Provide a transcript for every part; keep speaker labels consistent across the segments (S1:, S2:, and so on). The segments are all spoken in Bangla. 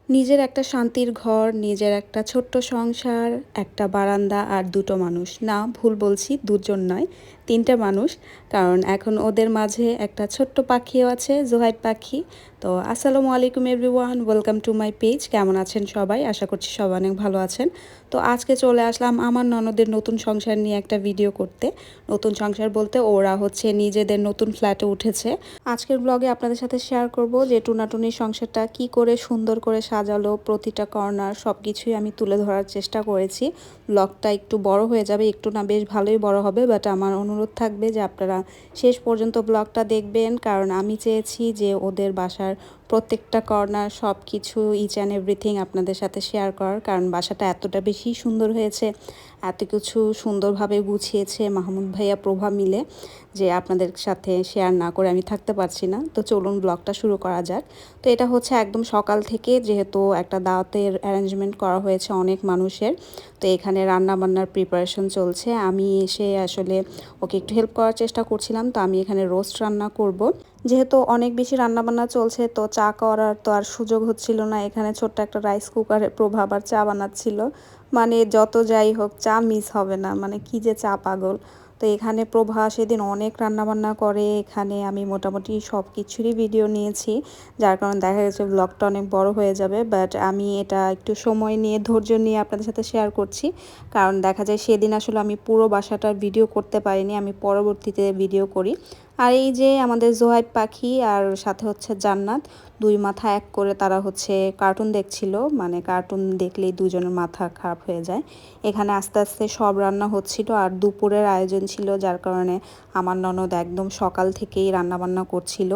S1: নিজের একটা শান্তির ঘর, নিজের একটা ছোট্ট সংসার, একটা বারান্দা আর দুটো মানুষ। না, ভুল বলছি, দুজন নয়, তিনটে মানুষ। কারণ এখন ওদের মাঝে একটা ছোট্ট পাখিও আছে, জোহাইব পাখি। তো আসসালামু আলাইকুম everyone, welcome to my page. কেমন আছেন সবাই? আশা করছি সবাই অনেক ভালো আছেন। তো আজকে চলে আসলাম আমার ননদের নতুন সংসার নিয়ে একটা ভিডিও করতে। নতুন সংসার বলতে ওরা হচ্ছে নিজেদের নতুন ফ্ল্যাটে উঠেছে। আজকের ব্লগে আপনাদের সাথে শেয়ার করব যে টুনাটুনির সংসারটা কি করে সুন্দর করে সাজালো, প্রতিটা কর্নার সব কিছুই আমি তুলে ধরার চেষ্টা করেছি। ব্লগটা একটু বড় হয়ে যাবে, একটু না বেশ ভালোই বড় হবে, বাট আমার অনুরোধ থাকবে যে আপনারা শেষ পর্যন্ত ব্লগটা দেখবেন, কারণ আমি চেয়েছি যে ওদের বাসার প্রত্যেকটা কর্নার সব কিছু ইচ অ্যান্ড এভরিথিং আপনাদের সাথে শেয়ার করার। কারণ বাসাটা এতটা বেশি সুন্দর হয়েছে, এত কিছু সুন্দরভাবে গুছিয়েছে মাহমুদ ভাইয়া প্রভা মিলে, যে আপনাদের সাথে শেয়ার না করে আমি থাকতে পারছি না। তো চলুন ব্লগটা শুরু করা যাক। তো এটা হচ্ছে একদম সকাল থেকে, যেহেতু একটা দাওয়াতের অ্যারেঞ্জমেন্ট করা হয়েছে অনেক মানুষের, তো এখানে রান্না বান্নার প্রিপারেশন চলছে। আমি এসে আসলে ওকে একটু হেল্প করার চেষ্টা করছিলাম। তো আমি এখানে রোস্ট রান্না করব। যেহেতু অনেক বেশি রান্নাবান্না চলছে, তো চা করার তো আর সুযোগ হচ্ছিল না। এখানে ছোট্ট একটা রাইস কুকারে প্রভা আবার চা বানাচ্ছিল। মানে যত যাই হোক, চা মিস হবে না, মানে কি যে চা পাগল। তো এখানে প্রভা সেদিন অনেক রান্নাবান্না করে, এখানে আমি মোটামুটি সব কিছুরই ভিডিও নিয়েছি, যার কারণে দেখা গেছে ব্লগটা অনেক বড় হয়ে যাবে। বাট আমি এটা একটু সময় নিয়ে ধৈর্য নিয়ে আপনাদের সাথে শেয়ার করছি, কারণ দেখা যায় সেদিন আসলে আমি পুরো বাসাটার ভিডিও করতে পারিনি, আমি পরবর্তীতে ভিডিও করি। আর এই যে আমাদের জোহাইব পাখি আর সাথে হচ্ছে জান্নাত, দুই মাথা এক করে তারা হচ্ছে কার্টুন দেখছিল। মানে কার্টুন দেখলেই দুজনের মাথা খারাপ হয়ে যায়। এখানে আস্তে আস্তে সব রান্না হচ্ছিল, আর দুপুরের আয়োজন ছিল, যার কারণে আমার ননদ একদম সকাল থেকেই রান্না বান্না করছিল।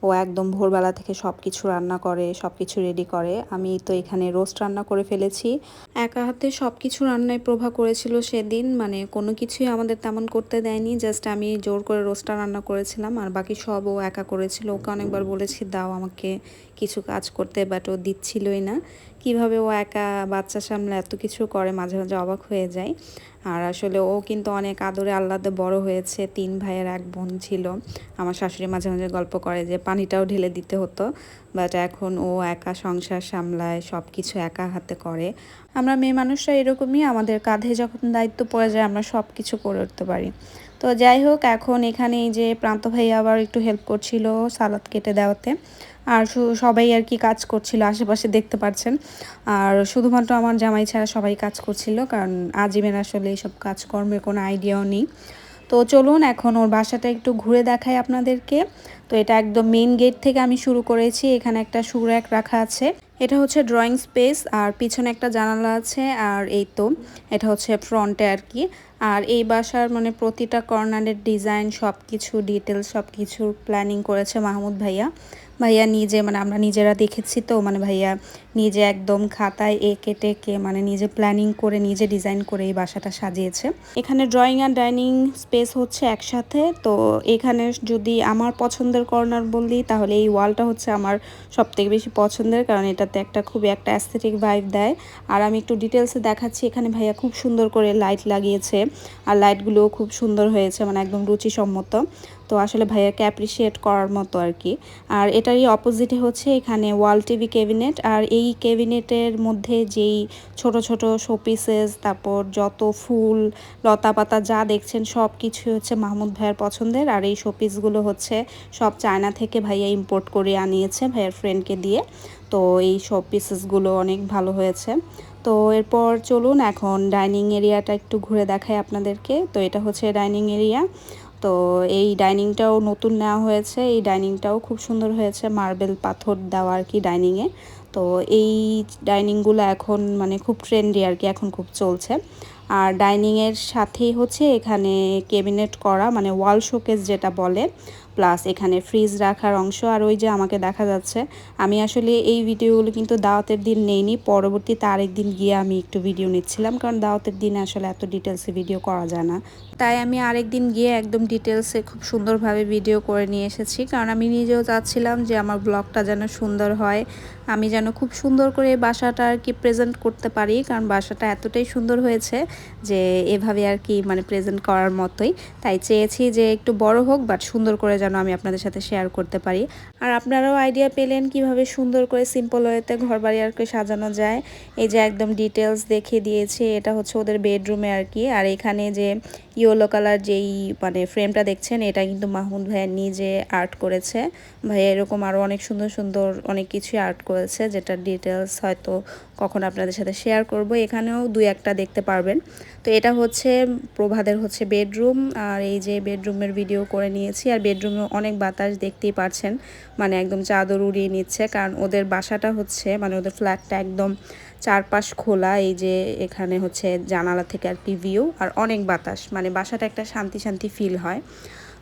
S1: ও একদম ভোরবেলা থেকে সব কিছু রান্না করে, সব কিছু রেডি করে। আমি তো এখানে রোস্ট রান্না করে ফেলেছি। একা হাতে সব কিছু রান্নায় প্রভা করেছিল সেদিন, মানে কোনো কিছুই আমাদের তেমন করতে দেয়নি, জাস্ট আমি জোর করে রোস্টটা রান্না করেছিলাম, আর বাকি সব ও একা করেছিল। ওকে অনেকবার বলেছি দাও আমাকে কিছু কাজ করতে, বাট ও দিচ্ছিলই না। কিভাবে ও একা বাচ্চা সামলে এত কিছু করে, মাঝে মাঝে অবাক হয়ে যায়। আর আসলে ও কিন্তু অনেক আদরে আহ্লাদে বড় হয়েছে। 3 ভাইয়ের 1 বোন ছিল। আমার শাশুড়ি মাঝে মাঝে গল্প করে যে পানিটাও ঢেলে দিতে হতো, বাট এখন ও একা সংসার সামলায়, সব কিছু একা হাতে করে। আমরা মেয়ে মানুষরা এরকমই, আমাদের কাঁধে যখন দায়িত্ব পড়ে যায় আমরা সব কিছু করে উঠতে পারি। তো যাই হোক, এখন এখানে এই যে প্রান্ত ভাই আবার একটু হেল্প করছিল সালাদ কেটে দেওয়াতে। আর সবাই আর কি কাজ করছিল আশেপাশে, দেখতে পাচ্ছেন। আর শুধুমাত্র আমার জামাই ছাড়া সবাই কাজ করছিল, কারণ আজিমের আসলে এইসব কাজকর্মের কোনো আইডিয়াও নেই। তো চলুন এখন ওর বাসাটা একটু ঘুরে দেখাই আপনাদেরকে। তো এটা একদম মেইন গেট থেকে আমি শুরু করেছি। এখানে একটা শু র‍্যাক রাখা আছে, এটা হচ্ছে ড্রয়িং স্পেস, আর পিছনে একটা জানালা আছে। আর এই তো এটা হচ্ছে ফ্রন্টে আর কি। আর এই বাসার মানে প্রতিটা কর্নারের ডিজাইন, সব কিছু ডিটেলস, সব কিছুর প্ল্যানিং করেছে মাহমুদ ভাইয়া। ভাইয়া নিজে, মানে আমরা নিজেরা দেখেছি তো, মানে ভাইয়া নিজে একদম খাতায় এঁকে টেকে, মানে নিজে প্ল্যানিং করে, নিজে ডিজাইন করে এই বাসাটা সাজিয়েছে। এখানে ড্রয়িং আর ডাইনিং স্পেস হচ্ছে একসাথে। তো এখানে যদি আমার পছন্দের কর্নার বলি, তাহলে এই ওয়ালটা হচ্ছে আমার সবথেকে বেশি পছন্দের, কারণ এটাতে একটা খুবই একটা অ্যাস্থেটিক ভাইব দেয়। আর আমি একটু ডিটেলসে দেখাচ্ছি। এখানে ভাইয়া খুব সুন্দর করে লাইট লাগিয়েছে, আর লাইটগুলোও খুব সুন্দর হয়েছে, মানে একদম রুচিসম্মত। তো আসলে ভাইয়াকে অ্যাপ্রিসিয়েট করার মতো আর কি। আর এটারই অপোজিটে হচ্ছে এখানে ওয়াল টিভি ক্যাবিনেট, আর এই ক্যাবিনেটের মধ্যে যেই ছোট ছোট শোপিসেস, তারপর যত ফুল লতা পাতা যা দেখছেন সব কিছু হচ্ছে মাহমুদ ভাইয়ার পছন্দের। আর এই শোপিসগুলো হচ্ছে সব চায়না থেকে ভাইয়া ইম্পোর্ট করে আনিয়েছে ভাইয়ার ফ্রেন্ডকে দিয়ে। তো এই সব পিসেসগুলো অনেক ভালো হয়েছে। তো এরপর চলুন এখন ডাইনিং এরিয়াটা একটু ঘুরে দেখাই আপনাদেরকে। তো এটা হচ্ছে ডাইনিং এরিয়া। তো এই ডাইনিংটাও নতুন নেওয়া হয়েছে, এই ডাইনিংটাও খুব সুন্দর হয়েছে, মার্বেল পাথর দেওয়া আর কি ডাইনিংয়ে। তো এই ডাইনিংগুলো এখন মানে খুব ট্রেন্ডি আর কি, এখন খুব চলছে। আর ডাইনিংয়ের সাথেই হচ্ছে এখানে ক্যাবিনেট করা, মানে ওয়াল শোকেস যেটা বলে, প্লাস এখানে ফ্রিজ রাখার অংশ। আর ওই যে আমাকে দেখা যাচ্ছে, আমি আসলে এই ভিডিওগুলো কিন্তু দাওয়াতের দিন নেইনি, পরবর্তীতে আরেকদিন গিয়ে আমি একটু ভিডিও নিচ্ছিলাম, কারণ দাওয়াতের দিনে আসলে এত ডিটেলসে ভিডিও করা যায় না। তাই আমি আরেকদিন গিয়ে একদম ডিটেলসে খুব সুন্দরভাবে ভিডিও করে নিয়ে এসেছি, কারণ আমি নিজেও চাচ্ছিলাম যে আমার ব্লগটা যেন সুন্দর হয়। আমি যেন খুব সুন্দর করে বাসাটা আর কি প্রেজেন্ট করতে পারি, কারণ বাসাটা এতটাই সুন্দর হয়েছে যে এভাবে আর কি মানে প্রেজেন্ট করার মতোই। তাই চেয়েছি যে একটু বড় হোক, বাট সুন্দর করে যেন আমি আপনাদের সাথে শেয়ার করতে পারি। আর আপনারাও আইডিয়া পেলেন কিভাবে সুন্দর করে সিম্পল ওয়েতে ঘরবাড়ি আর কি সাজানো যায়। এই যে একদম ডিটেলস দেখিয়ে দিয়েছি, এটা হচ্ছে ওদের বেডরুমে আর কি। আর এখানে যে ইয়েলো কালার যেই মানে ফ্রেমটা দেখছেন, এটা কিন্তু মাহমুদ ভাইয়া নিজে আর্ট করেছে। ভাইয়া এরকম আরও অনেক সুন্দর সুন্দর অনেক কিছুই আর্ট করেছে, যেটা ডিটেলস হয়তো কখন আপনাদের সাথে শেয়ার করব। এখানেও দুই একটা দেখতে পারবেন। তো এটা হচ্ছে প্রভাদের হচ্ছে বেডরুম, আর এই যে বেডরুমের ভিডিও করে নিয়েছি। আর বেডরুমে অনেক বাতাস দেখতেই পাচ্ছেন, মানে একদম চাদর উড়িয়ে নিচ্ছে, কারণ ওদের বাসাটা হচ্ছে মানে ওদের ফ্ল্যাটটা একদম চারপাশ খোলা। এই যে এখানে হচ্ছে জানালা থেকে আর কি ভিউ, আর অনেক বাতাস, মানে বাসাটা একটা শান্তি শান্তি ফিল হয়।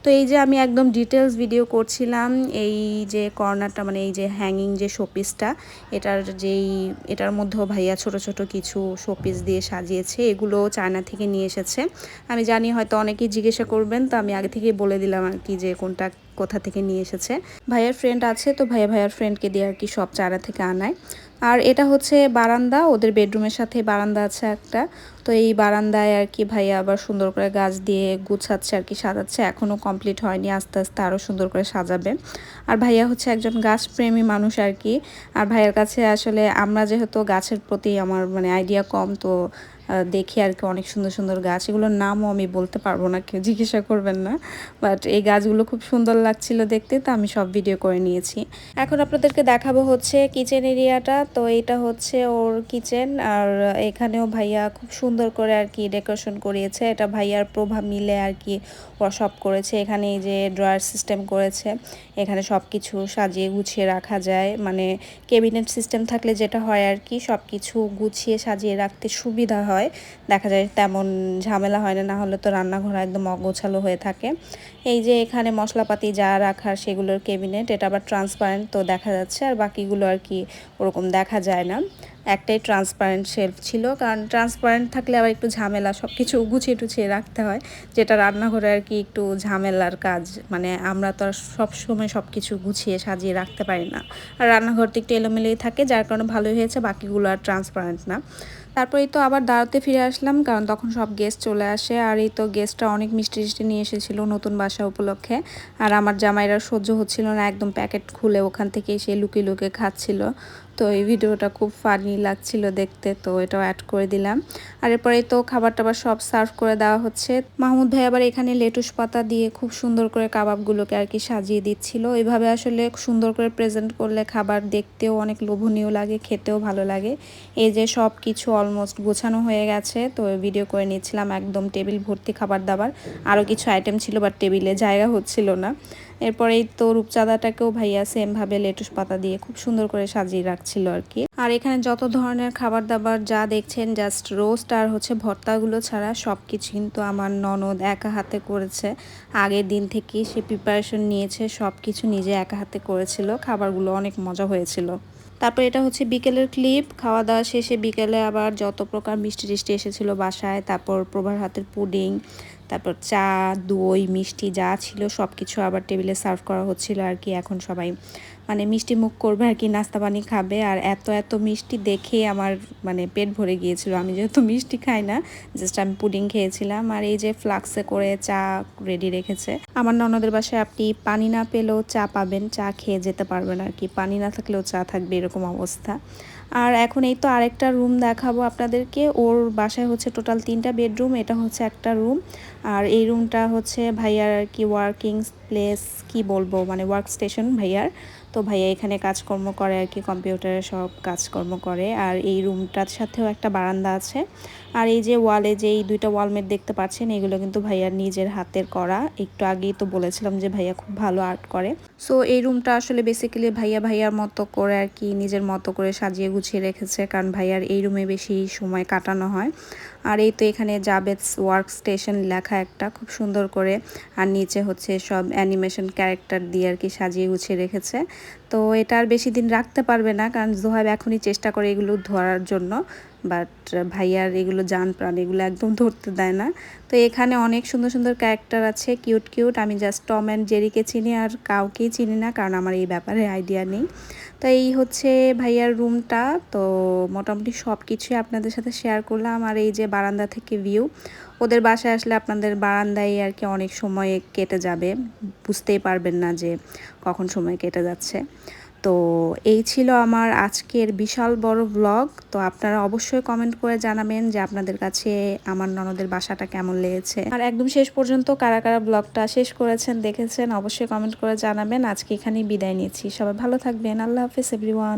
S1: তো এই যে আমি একদম ডিটেলস ভিডিও করছিলাম। এই যে কর্নারটা মানে এই যে হ্যাঙ্গিং যে শোপিসটা, এটার মধ্যেও ভাইয়া ছোট ছোট কিছু শোপিস দিয়ে সাজিয়েছে। এগুলো চায়না থেকে নিয়ে এসেছে। আমি জানি হয়তো অনেকেই জিজ্ঞাসা করবেন, তো আমি আগে থেকেই বলে দিলাম আর কি যে কোনটা কোথা থেকে নিয়ে এসেছে। ভাইয়ার ফ্রেন্ড আছে, তো ভাইয়ার ফ্রেন্ডকে দিয়ে আর কি সব চায়না থেকে আনায়। আর এটা হচ্ছে বারান্দা, ওদের বেডরুমের সাথে বারান্দা আছে একটা। তো এই বারান্দায় আর কি ভাইয়া আবার সুন্দর করে গাছ দিয়ে গুছাচ্ছে আর কি, সাজাচ্ছে। এখনও কমপ্লিট হয়নি, আস্তে আস্তে আরও সুন্দর করে সাজাবে। আর ভাইয়া হচ্ছে একজন গাছপ্রেমী মানুষ আর কি। আর ভাইয়ার কাছে আসলে আমরা যেহেতু গাছের প্রতি আমার মানে আইডিয়া কম, তো দেখি আর কি অনেক সুন্দর সুন্দর গাছ, এগুলোর নামও আমি বলতে পারবো না, কেউ জিজ্ঞাসা করবেন না। বাট এই গাছগুলো খুব সুন্দর লাগছিল দেখতে, তো আমি সব ভিডিও করে নিয়েছি। এখন আপনাদেরকে দেখাবো হচ্ছে কিচেন এরিয়াটা। তো এটা হচ্ছে ওর কিচেন, আর এখানেও ভাইয়া খুব সুন্দর করে আর কি ডেকোরেশন করিয়েছে। এটা ভাইয়ার প্রভাব মিলে আর কি ওরা সব করেছে। এখানে এই যে ড্রয়ার সিস্টেম করেছে, এখানে সব কিছু সাজিয়ে গুছিয়ে রাখা যায়, মানে ক্যাবিনেট সিস্টেম থাকলে যেটা হয় আর কি, সব কিছু গুছিয়ে সাজিয়ে রাখতে সুবিধা হয়, দেখা যায় তেমন ঝামেলা হয় না। না হলে তো রান্নাঘর একদম অগোছালো হয়ে থাকে। এই যে এখানে মশলাপাতি যা রাখার সেগুলোর ক্যাবিনেট, এটা আবার ট্রান্সপারেন্ট, তো দেখা যাচ্ছে। আর বাকিগুলো আর কি ওরকম দেখা যায় না। একটাই ট্রান্সপারেন্ট শেলফ ছিল, কারণ ট্রান্সপারেন্ট থাকলে আবার একটু ঝামেলা, সব কিছু গুছিয়ে টুছিয়ে রাখতে হয়, যেটা রান্নাঘরে আর কি একটু ঝামেলার কাজ। মানে আমরা তো আর সবসময় সব কিছু গুছিয়ে সাজিয়ে রাখতে পারি না। আর রান্নাঘরটা একটু এলোমেলোই থাকে, যার কারণে ভালোই হয়েছে, বাকিগুলো আর ট্রান্সপারেন্ট না। তারপরেই তো আবার দাওয়াতে ফিরে আসলাম, কারণ তখন সব গেস্ট চলে আসে। আর এই তো গেস্টরা অনেক মিষ্টি টিষ্টি নিয়ে এসেছিলো নতুন বাসা উপলক্ষে। আর আমার জামাইরা সহ্য হচ্ছিল না, একদম প্যাকেট খুলে ওখান থেকে এসে লুকিয়ে লুকিয়ে খাচ্ছিল। তো এই ভিডিওটা খুব ফানি লাগছিল দেখতে, তো এটাও অ্যাড করে দিলাম। আর এরপরেই তো খাবার টাবার সব সার্ভ করে দেওয়া হচ্ছে। মাহমুদ ভাই আবার এখানে লেটুস পাতা দিয়ে খুব সুন্দর করে কাবাবগুলোকে আর কি সাজিয়ে দিচ্ছিল। এভাবে আসলে সুন্দর করে প্রেজেন্ট করলে খাবার দেখতেও অনেক লোভনীয় লাগে, খেতেও ভালো লাগে। এই যে সব কিছু অলমোস্ট গোছানো হয়ে গেছে, তো ভিডিও করে নিচ্ছিলাম। একদম টেবিল ভর্তি খাবার দাবার, আরও কিছু আইটেম ছিল বাট টেবিলে জায়গা হচ্ছিল না। এরপরেই তো রূপচাঁদাটাকেও ভাইয়া সেমভাবে লেটুস পাতা দিয়ে খুব সুন্দর করে সাজিয়ে রাখছিল আর কি। আর এখানে যত ধরনের খাবার দাবার যা দেখছেন, জাস্ট রোস্ট আর হচ্ছে ভর্তাগুলো ছাড়া সব কিছু কিন্তু আমার ননদ একা হাতে করেছে। আগের দিন থেকেই সে প্রিপারেশন নিয়েছে, সব কিছু নিজে একা হাতে করেছিল। খাবারগুলো অনেক মজা হয়েছিল। তারপর এটা হচ্ছে বিকেলের ক্লিপ। খাওয়া দাওয়া শেষে বিকেলে আবার যত প্রকার মিষ্টি টিষ্টি এসেছিলো বাসায়, তারপর প্রভার হাতের পুডিং, তারপর চা, দই, মিষ্টি যা ছিল সব কিছু আবার টেবিলে সার্ভ করা হচ্ছিল আর কি। এখন সবাই মানে মিষ্টি মুখ করবে আর কি, নাস্তা পানি খাবে। আর এত এত মিষ্টি দেখে আমার মানে পেট ভরে গিয়েছিল। আমি যেহেতু মিষ্টি খাই না, জাস্ট আমি পুডিং খেয়েছিলাম। আর এই যে ফ্লাক্সে করে চা রেডি রেখেছে। আমার ননদের বাসায় আপনি পানি না পেলেও চা পাবেন, চা খেয়ে যেতে পারবেন আর কি, পানি না থাকলেও চা থাকবে, এরকম অবস্থা। আর এখন এই তো আরেকটা রুম দেখাবো আপনাদেরকে। ওর বাসায় হচ্ছে টোটাল 3টা বেডরুম, এটা হচ্ছে একটা রুম। আর এই রুমটা হচ্ছে ভাইয়ার আর কি ওয়ার্কিং প্লেস, কি বলবো মানে ওয়ার্ক স্টেশন ভাইয়ার। তো ভাইয়া এখানে কাজকর্ম করে আর কি, কম্পিউটারে সব কাজকর্ম করে। আর এই রুমটার সাথেও একটা বারান্দা আছে। আর এই যে ওয়ালে যে এই 2টা ওয়ালমেট দেখতে পাচ্ছেন, এগুলো কিন্তু ভাইয়ার নিজের হাতের করা। একটু আগেই তো বলেছিলাম যে ভাইয়া খুব ভালো আর্ট করে। সো এই রুমটা আসলে বেসিক্যালি ভাইয়ার মতো করে আর কি নিজের মতো করে সাজিয়ে গুছিয়ে রেখেছে, কারণ ভাইয়ার এই রুমে বেশি সময় কাটানো হয়। আর এই তো এখানে জাবেদস ওয়ার্ক স্টেশন লেখা একটা, খুব সুন্দর করে। আর নিচে হচ্ছে সব অ্যানিমেশন ক্যারেক্টার দিয়ে আর কি সাজিয়ে গুছিয়ে রেখেছে। তো এটা আর বেশি দিন রাখতে পারবে না, কারণ জোহাব এখনই চেষ্টা করে এগুলো ধরার জন্য, বাট ভাইয়ার এগুলো জান প্রাণ, এগুলো একদম ধরতে দেয় না। তো এখানে অনেক সুন্দর সুন্দর ক্যারেক্টার আছে, কিউট কিউট। আমি জাস্ট টম অ্যান্ড জেরিকে চিনি, আর কাউকেই চিনি না, কারণ আমার এই ব্যাপারে আইডিয়া নেই। তো এই হচ্ছে ভাইয়ার রুমটা। তো মোটামুটি সব কিছুই আপনাদের সাথে শেয়ার করলাম। আর এই যে বারান্দা থেকে ভিউ, ওদের বাসায় আসলে আপনাদের বারান্দায় আর কি অনেক সময় কেটে যাবে, বুঝতেই পারবেন না যে কখন সময় কেটে যাচ্ছে। তো এই ছিল আমার আজকের বিশাল বড় ব্লগ। তো আপনারা অবশ্যই কমেন্ট করে জানাবেন যে আপনাদের কাছে আমার ননদের বাসাটা কেমন লেগেছে, আর একদম শেষ পর্যন্ত কারা কারা ব্লগটা শেষ করেছেন, দেখেছেন, অবশ্যই কমেন্ট করে জানাবেন। আজকে এখানেই বিদায় নিচ্ছি, সবাই ভালো থাকবেন। আল্লাহ হাফেজ এভরিওয়ান।